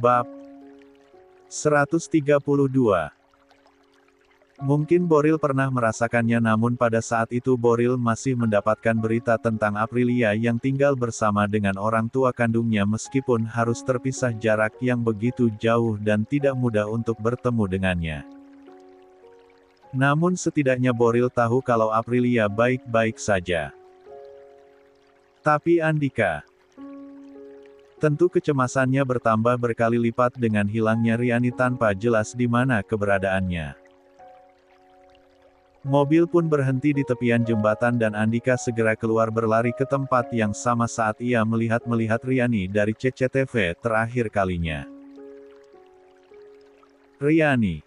Bab 132. Mungkin Boril pernah merasakannya, namun pada saat itu Boril masih mendapatkan berita tentang Aprilia yang tinggal bersama dengan orang tua kandungnya meskipun harus terpisah jarak yang begitu jauh dan tidak mudah untuk bertemu dengannya. Namun setidaknya Boril tahu kalau Aprilia baik-baik saja. Tapi Andika, tentu kecemasannya bertambah berkali lipat dengan hilangnya Riani tanpa jelas di mana keberadaannya. Mobil pun berhenti di tepian jembatan dan Andika segera keluar berlari ke tempat yang sama saat ia melihat Riani dari CCTV terakhir kalinya. Riani,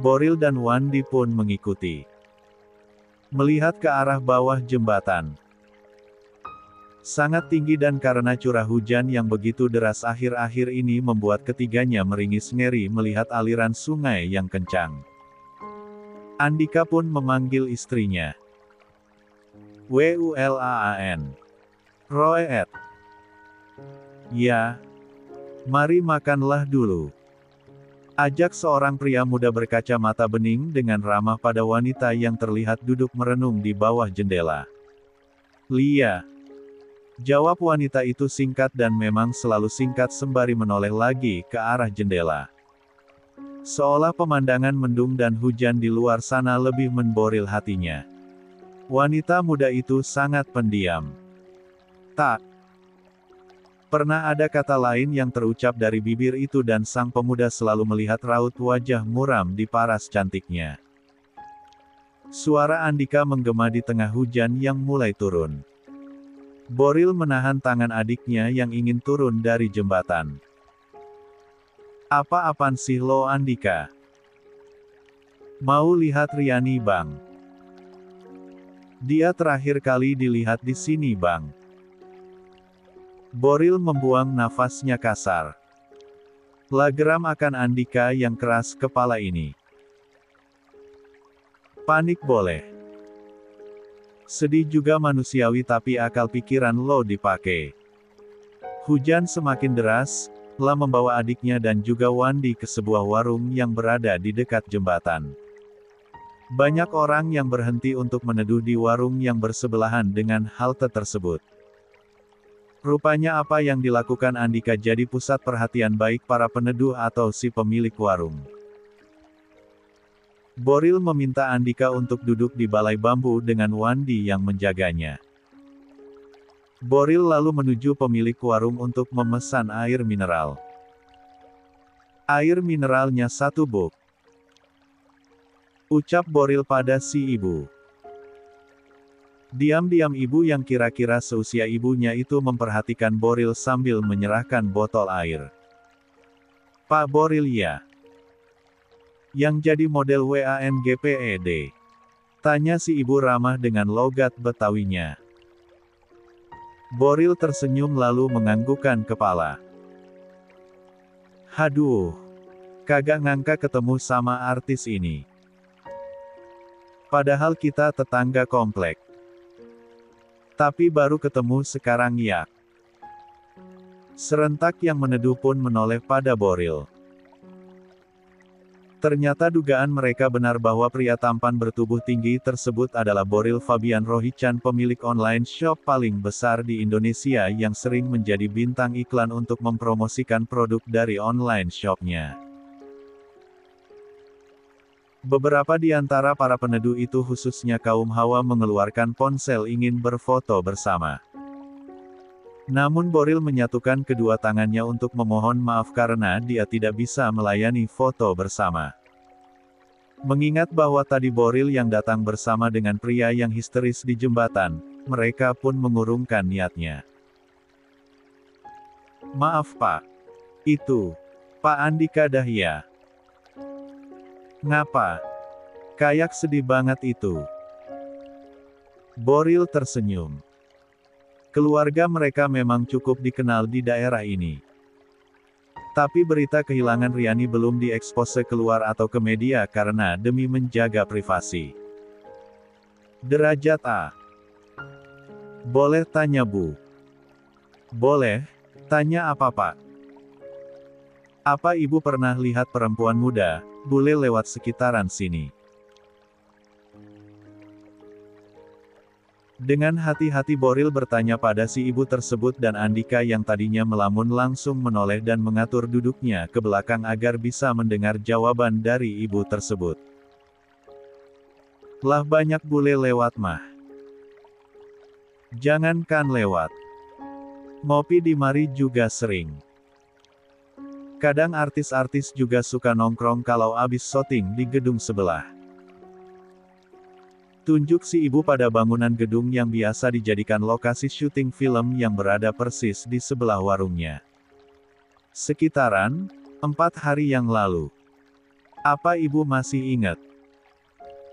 Boril dan Wandi pun mengikuti. Melihat ke arah bawah jembatan. Sangat tinggi dan karena curah hujan yang begitu deras akhir-akhir ini membuat ketiganya meringis ngeri melihat aliran sungai yang kencang. Andika pun memanggil istrinya. Wulaan. Roeet. Ya. Mari makanlah dulu. Ajak seorang pria muda berkacamata bening dengan ramah pada wanita yang terlihat duduk merenung di bawah jendela. Lia. Jawab wanita itu singkat dan memang selalu singkat sembari menoleh lagi ke arah jendela. Seolah pemandangan mendung dan hujan di luar sana lebih memboril hatinya. Wanita muda itu sangat pendiam. Tak pernah ada kata lain yang terucap dari bibir itu dan sang pemuda selalu melihat raut wajah muram di paras cantiknya. Suara Andika menggema di tengah hujan yang mulai turun. Boril menahan tangan adiknya yang ingin turun dari jembatan. Apa-apaan sih lo Andika? Mau lihat Riani bang? Dia terakhir kali dilihat di sini bang. Boril membuang nafasnya kasar. Geram akan Andika yang keras kepala ini. Panik boleh. Sedih juga manusiawi tapi akal pikiran lo dipakai. Hujan semakin deras. Telah membawa adiknya dan juga Wandi ke sebuah warung yang berada di dekat jembatan. Banyak orang yang berhenti untuk meneduh di warung yang bersebelahan dengan halte tersebut. Rupanya apa yang dilakukan Andika jadi pusat perhatian baik para peneduh atau si pemilik warung. Boril meminta Andika untuk duduk di balai bambu dengan Wandi yang menjaganya. Boril lalu menuju pemilik warung untuk memesan air mineral. Air mineralnya 1 box. Ucap Boril pada si ibu. Diam-diam ibu yang kira-kira seusia ibunya itu memperhatikan Boril sambil menyerahkan botol air. Pak Boril ya? Yang jadi model WANGPED? Tanya si ibu ramah dengan logat Betawinya. Boril tersenyum lalu menganggukkan kepala. Haduh. Kagak ngangka ketemu sama artis ini. Padahal kita tetangga komplek. Tapi baru ketemu sekarang ya. Serentak yang meneduh pun menoleh pada Boril. Ternyata dugaan mereka benar bahwa pria tampan bertubuh tinggi tersebut adalah Boril Fabian Rohichan, pemilik online shop paling besar di Indonesia yang sering menjadi bintang iklan untuk mempromosikan produk dari online shopnya. Beberapa di antara para peneduh itu khususnya kaum hawa mengeluarkan ponsel ingin berfoto bersama. Namun Boril menyatukan kedua tangannya untuk memohon maaf karena dia tidak bisa melayani foto bersama. Mengingat bahwa tadi Boril yang datang bersama dengan pria yang histeris di jembatan, mereka pun mengurungkan niatnya. Maaf Pak. Itu Pak Andika Dahya. Ngapa? Kayak sedih banget itu. Boril tersenyum. Keluarga mereka memang cukup dikenal di daerah ini. Tapi berita kehilangan Riani belum diekspos keluar atau ke media karena demi menjaga privasi. Derajat A. Boleh tanya Bu? Boleh, tanya apa Pak? Apa ibu pernah lihat perempuan muda, bule lewat sekitaran sini? Dengan hati-hati Boril bertanya pada si ibu tersebut dan Andika yang tadinya melamun langsung menoleh dan mengatur duduknya ke belakang agar bisa mendengar jawaban dari ibu tersebut. Lah banyak bule lewat mah. Jangankan lewat. Ngopi di mari juga sering. Kadang artis-artis juga suka nongkrong kalau abis syuting di gedung sebelah. Tunjuk si ibu pada bangunan gedung yang biasa dijadikan lokasi syuting film yang berada persis di sebelah warungnya. Sekitaran 4 hari yang lalu. Apa ibu masih ingat?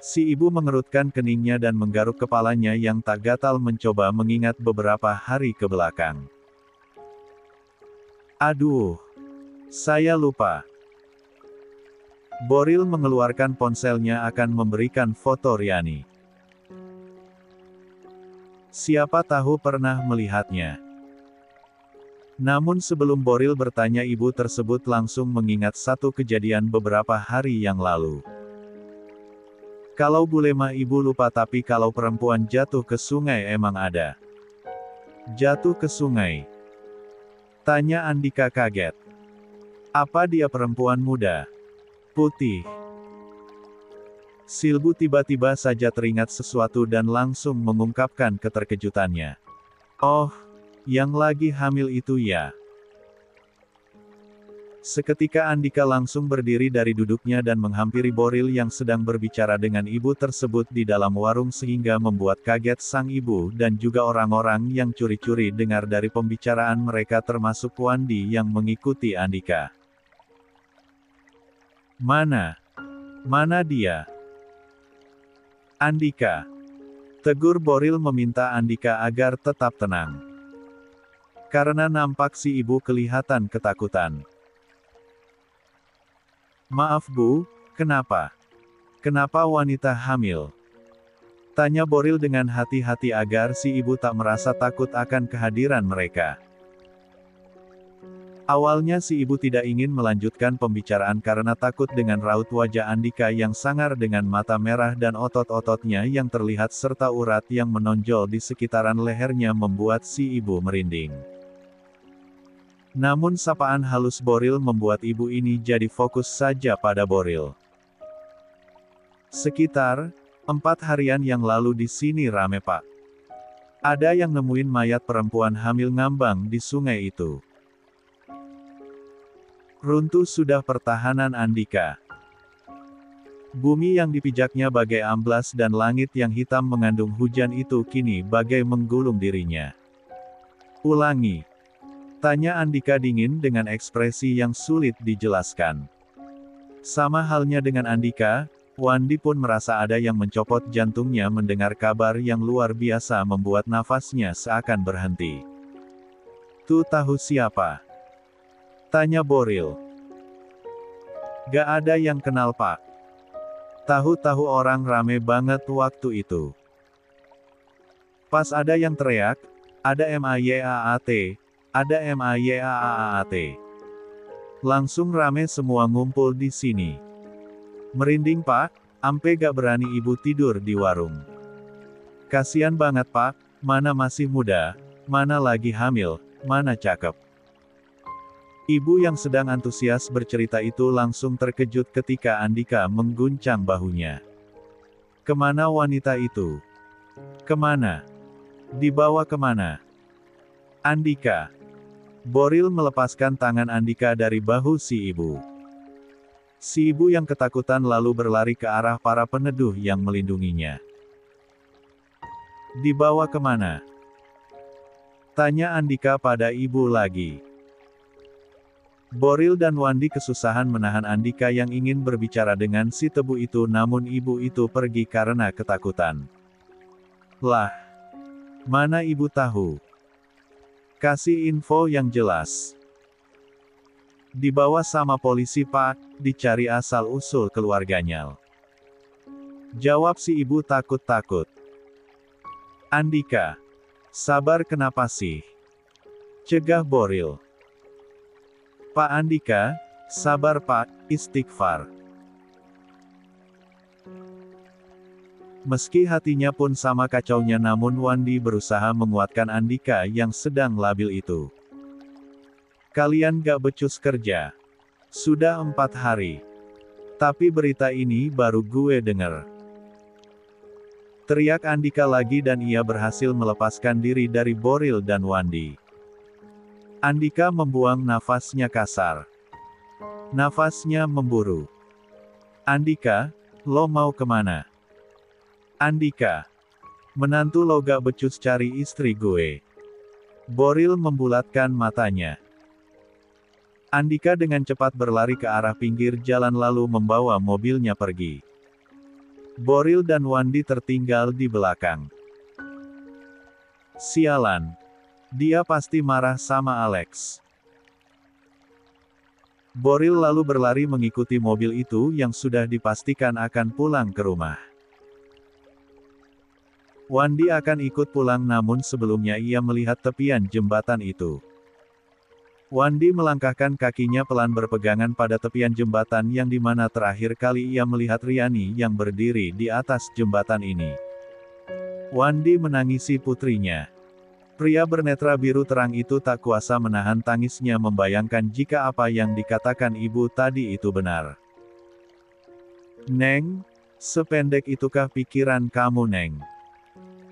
Si ibu mengerutkan keningnya dan menggaruk kepalanya yang tak gatal mencoba mengingat beberapa hari ke belakang. Aduh, saya lupa. Boril mengeluarkan ponselnya akan memberikan foto Riani. Siapa tahu pernah melihatnya. Namun sebelum Boril bertanya ibu tersebut langsung mengingat satu kejadian beberapa hari yang lalu. Kalau bule mah ibu lupa tapi kalau perempuan jatuh ke sungai emang ada. Jatuh ke sungai? Tanya Andika kaget. Apa dia perempuan muda? Putih. Silbu tiba-tiba saja teringat sesuatu dan langsung mengungkapkan keterkejutannya. Oh, yang lagi hamil itu ya. Seketika Andika langsung berdiri dari duduknya dan menghampiri Boril yang sedang berbicara dengan ibu tersebut di dalam warung sehingga membuat kaget sang ibu dan juga orang-orang yang curi-curi dengar dari pembicaraan mereka termasuk Wandi yang mengikuti Andika. Mana dia? Andika. Tegur Boril meminta Andika agar tetap tenang. Karena nampak si ibu kelihatan ketakutan. Maaf Bu, kenapa? Kenapa wanita hamil? Tanya Boril dengan hati-hati agar si ibu tak merasa takut akan kehadiran mereka. Awalnya si ibu tidak ingin melanjutkan pembicaraan karena takut dengan raut wajah Andika yang sangar dengan mata merah dan otot-ototnya yang terlihat serta urat yang menonjol di sekitaran lehernya membuat si ibu merinding. Namun sapaan halus Boril membuat ibu ini jadi fokus saja pada Boril. Sekitar 4 harian yang lalu di sini rame Pak. Ada yang nemuin mayat perempuan hamil ngambang di sungai itu. Runtuh sudah pertahanan Andika. Bumi yang dipijaknya bagai amblas dan langit yang hitam mengandung hujan itu kini bagai menggulung dirinya. Ulangi. Tanya Andika dingin dengan ekspresi yang sulit dijelaskan. Sama halnya dengan Andika, Wandi pun merasa ada yang mencopot jantungnya mendengar kabar yang luar biasa membuat nafasnya seakan berhenti. Tuh tahu siapa? Tanya Boril. Gak ada yang kenal Pak. Tahu-tahu orang rame banget waktu itu. Pas ada yang teriak, ada MAYAAT. Ada MAYAAAT. Langsung rame semua ngumpul di sini. Merinding Pak, ampe gak berani ibu tidur di warung. Kasian banget Pak, mana masih muda, mana lagi hamil, mana cakep. Ibu yang sedang antusias bercerita itu langsung terkejut ketika Andika mengguncang bahunya. Kemana wanita itu? Kemana? Dibawa kemana? Andika. Boril melepaskan tangan Andika dari bahu si ibu. Si ibu yang ketakutan lalu berlari ke arah para peneduh yang melindunginya. Dibawa kemana? Tanya Andika pada ibu lagi. Boril dan Wandi kesusahan menahan Andika yang ingin berbicara dengan si tebu itu namun ibu itu pergi karena ketakutan. Lah. Mana ibu tahu? Kasih info yang jelas. Dibawa sama polisi Pak, dicari asal-usul keluarganya. Jawab si ibu takut-takut. Andika. Sabar kenapa sih? Cegah Boril. Pak Andika, Sabar Pak, istighfar. Meski hatinya pun sama kacaunya namun Wandi berusaha menguatkan Andika yang sedang labil itu. Kalian gak becus kerja. Sudah 4 hari. Tapi berita ini baru gue denger. Teriak Andika lagi dan ia berhasil melepaskan diri dari Boril dan Wandi. Andika membuang nafasnya kasar. Nafasnya memburu. Andika, lo mau kemana? Andika. Menantu lo gak becus cari istri gue. Boril membulatkan matanya. Andika dengan cepat berlari ke arah pinggir jalan lalu membawa mobilnya pergi. Boril dan Wandi tertinggal di belakang. Sialan. Dia pasti marah sama Alex. Boril lalu berlari mengikuti mobil itu yang sudah dipastikan akan pulang ke rumah. Wandi akan ikut pulang namun sebelumnya ia melihat tepian jembatan itu. Wandi melangkahkan kakinya pelan berpegangan pada tepian jembatan yang dimana terakhir kali ia melihat Riani yang berdiri di atas jembatan ini. Wandi menangisi putrinya. Pria bernetra biru terang itu tak kuasa menahan tangisnya membayangkan jika apa yang dikatakan ibu tadi itu benar. Neng, sependek itukah pikiran kamu Neng?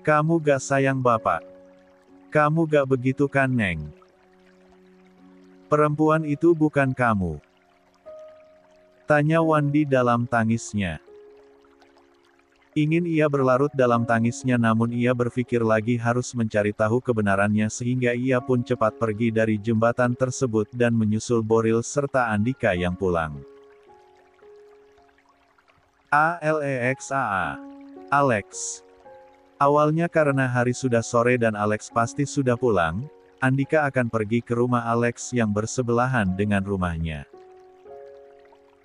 Kamu gak sayang bapak? Kamu gak begitu kan Neng? Perempuan itu bukan kamu. Tanya Wandi dalam tangisnya. Ingin ia berlarut dalam tangisnya namun ia berpikir lagi harus mencari tahu kebenarannya sehingga ia pun cepat pergi dari jembatan tersebut dan menyusul Boril serta Andika yang pulang. Alexaa. Alex. Awalnya karena hari sudah sore dan Alex pasti sudah pulang, Andika akan pergi ke rumah Alex yang bersebelahan dengan rumahnya.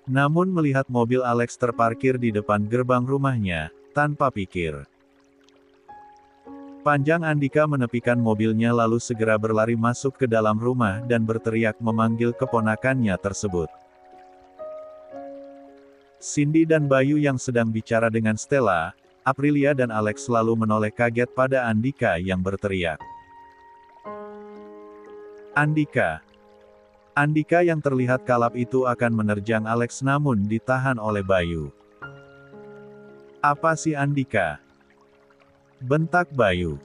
Namun melihat mobil Alex terparkir di depan gerbang rumahnya, tanpa pikir panjang Andika menepikan mobilnya lalu segera berlari masuk ke dalam rumah dan berteriak memanggil keponakannya tersebut. Cindy dan Bayu yang sedang bicara dengan Stella, Aprilia dan Alex lalu menoleh kaget pada Andika yang berteriak. Andika. Andika yang terlihat kalap itu akan menerjang Alex namun ditahan oleh Bayu. Apa sih Andika? Bentak Bayu.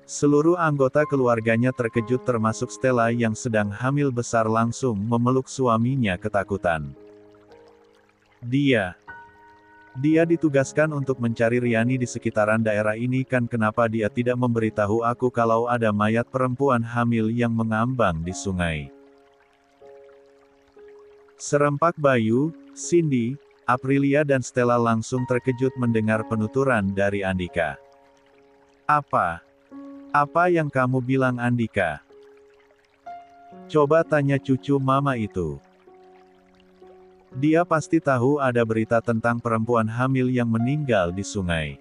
Seluruh anggota keluarganya terkejut termasuk Stella yang sedang hamil besar langsung memeluk suaminya ketakutan. Dia ditugaskan untuk mencari Riani di sekitaran daerah ini kan kenapa dia tidak memberitahu aku kalau ada mayat perempuan hamil yang mengambang di sungai. Serempak Bayu, Cindy, Aprilia dan Stella langsung terkejut mendengar penuturan dari Andika. Apa yang kamu bilang Andika? Coba tanya cucu mama itu. Dia pasti tahu ada berita tentang perempuan hamil yang meninggal di sungai.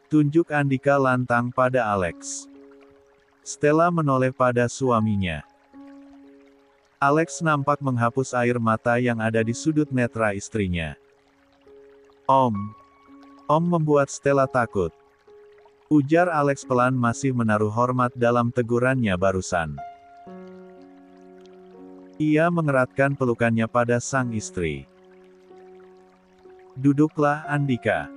Tunjuk Andika lantang pada Alex. Stella menoleh pada suaminya. Alex nampak menghapus air mata yang ada di sudut netra istrinya. Om membuat Stella takut. Ujar Alex pelan masih menaruh hormat dalam tegurannya barusan. Ia mengeratkan pelukannya pada sang istri. Duduklah Andika.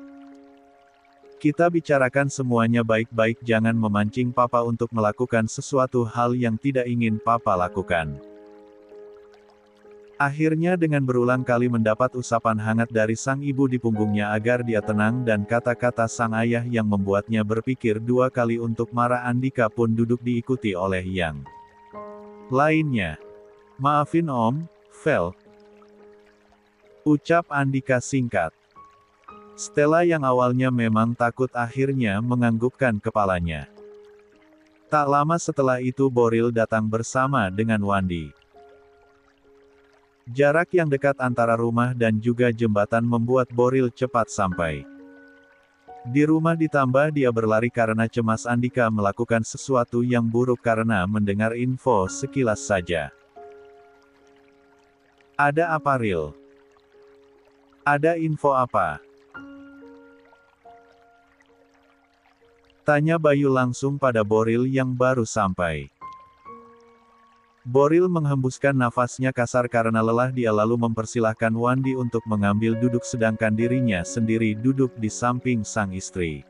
Kita bicarakan semuanya baik-baik jangan memancing papa untuk melakukan sesuatu hal yang tidak ingin papa lakukan. Akhirnya dengan berulang kali mendapat usapan hangat dari sang ibu di punggungnya agar dia tenang dan kata-kata sang ayah yang membuatnya berpikir 2 kali untuk marah Andika pun duduk diikuti oleh yang lainnya. Maafin Om, Vel. Ucap Andika singkat. Stella yang awalnya memang takut akhirnya menganggukkan kepalanya. Tak lama setelah itu Boril datang bersama dengan Wandi. Jarak yang dekat antara rumah dan juga jembatan membuat Boril cepat sampai. Di rumah ditambah dia berlari karena cemas Andika melakukan sesuatu yang buruk karena mendengar info sekilas saja. Ada apa Ril? Ada info apa? Tanya Bayu langsung pada Boril yang baru sampai. Boril menghembuskan nafasnya kasar karena lelah. Dia lalu mempersilahkan Wandi untuk mengambil duduk sedangkan dirinya sendiri duduk di samping sang istri.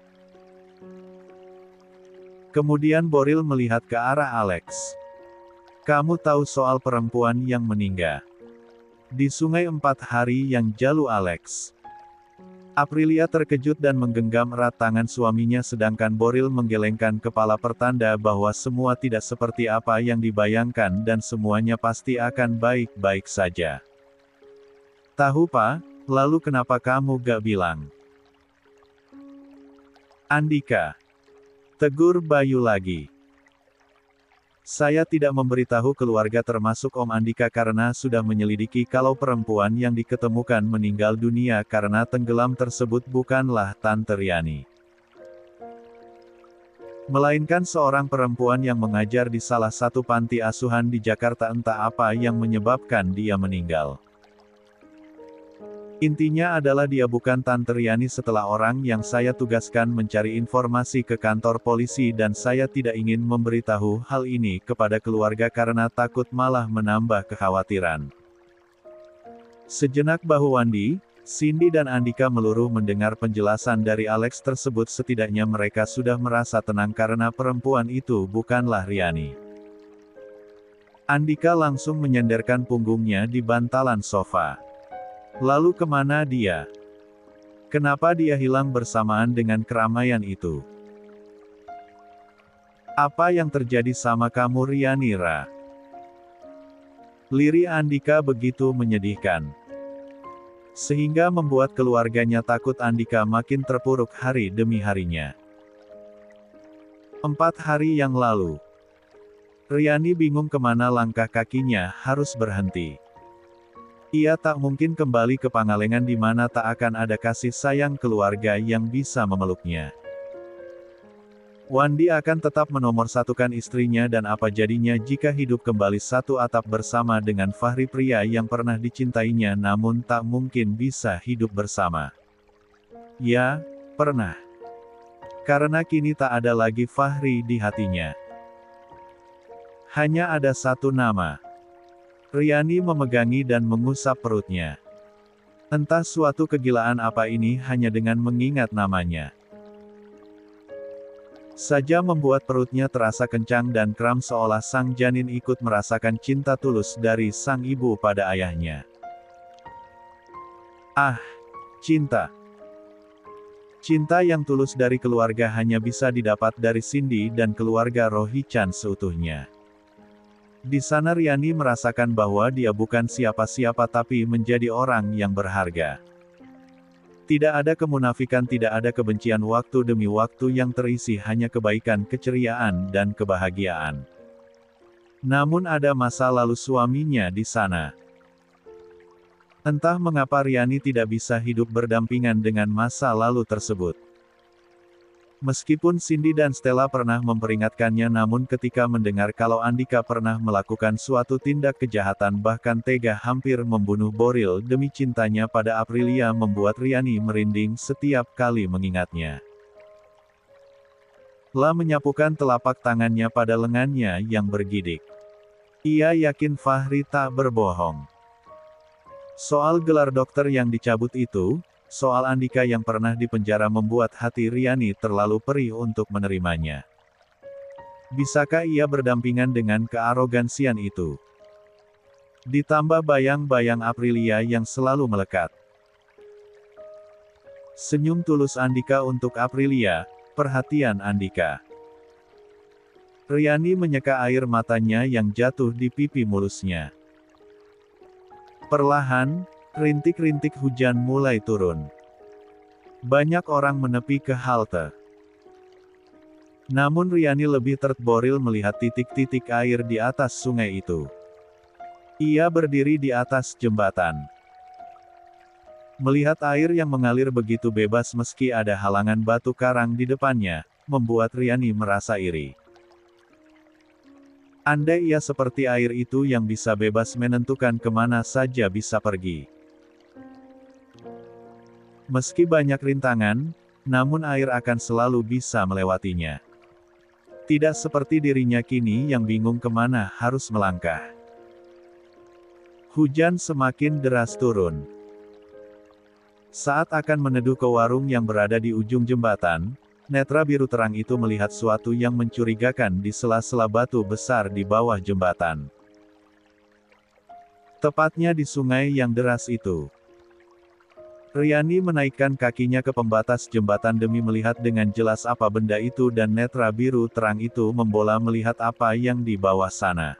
Kemudian Boril melihat ke arah Alex. Kamu tahu soal perempuan yang meninggal di sungai 4 hari yang lalu Alex? Aprilia terkejut dan menggenggam erat tangan suaminya sedangkan Boril menggelengkan kepala pertanda bahwa semua tidak seperti apa yang dibayangkan dan semuanya pasti akan baik-baik saja. Tahu Pak, lalu kenapa kamu gak bilang? Andika. Tegur Bayu lagi. Saya tidak memberitahu keluarga termasuk Om Andika karena sudah menyelidiki kalau perempuan yang diketemukan meninggal dunia karena tenggelam tersebut bukanlah Tante Riani. Melainkan seorang perempuan yang mengajar di salah satu panti asuhan di Jakarta. Entah apa yang menyebabkan dia meninggal. Intinya adalah dia bukan Tante Riani. Setelah orang yang saya tugaskan mencari informasi ke kantor polisi dan saya tidak ingin memberitahu hal ini kepada keluarga karena takut malah menambah kekhawatiran. Sejenak bahu Wandi, Cindy dan Andika meluruh mendengar penjelasan dari Alex tersebut. Setidaknya mereka sudah merasa tenang karena perempuan itu bukanlah Riani. Andika langsung menyenderkan punggungnya di bantalan sofa. Lalu kemana dia? Kenapa dia hilang bersamaan dengan keramaian itu? Apa yang terjadi sama kamu Riani Ra? Lirik Andika begitu menyedihkan. Sehingga membuat keluarganya takut. Andika makin terpuruk hari demi harinya. 4 hari yang lalu. Riani bingung kemana langkah kakinya harus berhenti. Ia tak mungkin kembali ke Pangalengan di mana tak akan ada kasih sayang keluarga yang bisa memeluknya. Wandi akan tetap menomorsatukan istrinya dan apa jadinya jika hidup kembali satu atap bersama dengan Fahri, pria yang pernah dicintainya namun tak mungkin bisa hidup bersama. Ya, pernah. Karena kini tak ada lagi Fahri di hatinya. Hanya ada satu nama. Riani memegangi dan mengusap perutnya. Entah suatu kegilaan apa ini hanya dengan mengingat namanya saja membuat perutnya terasa kencang dan kram seolah sang janin ikut merasakan cinta tulus dari sang ibu pada ayahnya. Ah, cinta. Cinta yang tulus dari keluarga hanya bisa didapat dari Cindy dan keluarga Rohichan seutuhnya. Di sana Riani merasakan bahwa dia bukan siapa-siapa tapi menjadi orang yang berharga. Tidak ada kemunafikan, tidak ada kebencian, waktu demi waktu yang terisi hanya kebaikan, keceriaan, dan kebahagiaan. Namun ada masa lalu suaminya di sana. Entah mengapa Riani tidak bisa hidup berdampingan dengan masa lalu tersebut. Meskipun Cindy dan Stella pernah memperingatkannya, namun ketika mendengar kalau Andika pernah melakukan suatu tindak kejahatan bahkan tega hampir membunuh Boril demi cintanya pada Aprilia, membuat Riani merinding setiap kali mengingatnya. La menyapukan telapak tangannya pada lengannya yang bergidik. Ia yakin Fahri tak berbohong. Soal gelar dokter yang dicabut itu, soal Andika yang pernah dipenjara membuat hati Riani terlalu perih untuk menerimanya. Bisakah ia berdampingan dengan kearogansian itu? Ditambah bayang-bayang Aprilia yang selalu melekat. Senyum tulus Andika untuk Aprilia, perhatian Andika. Riani menyeka air matanya yang jatuh di pipi mulusnya. Perlahan, rintik-rintik hujan mulai turun. Banyak orang menepi ke halte. Namun Riani lebih terboril melihat titik-titik air di atas sungai itu. Ia berdiri di atas jembatan. Melihat air yang mengalir begitu bebas meski ada halangan batu karang di depannya, membuat Riani merasa iri. Andai ia seperti air itu yang bisa bebas menentukan kemana saja bisa pergi. Meski banyak rintangan, namun air akan selalu bisa melewatinya. Tidak seperti dirinya kini yang bingung kemana harus melangkah. Hujan semakin deras turun. Saat akan meneduh ke warung yang berada di ujung jembatan, netra biru terang itu melihat sesuatu yang mencurigakan di sela-sela batu besar di bawah jembatan. Tepatnya di sungai yang deras itu. Riani menaikkan kakinya ke pembatas jembatan demi melihat dengan jelas apa benda itu dan netra biru terang itu membola melihat apa yang di bawah sana.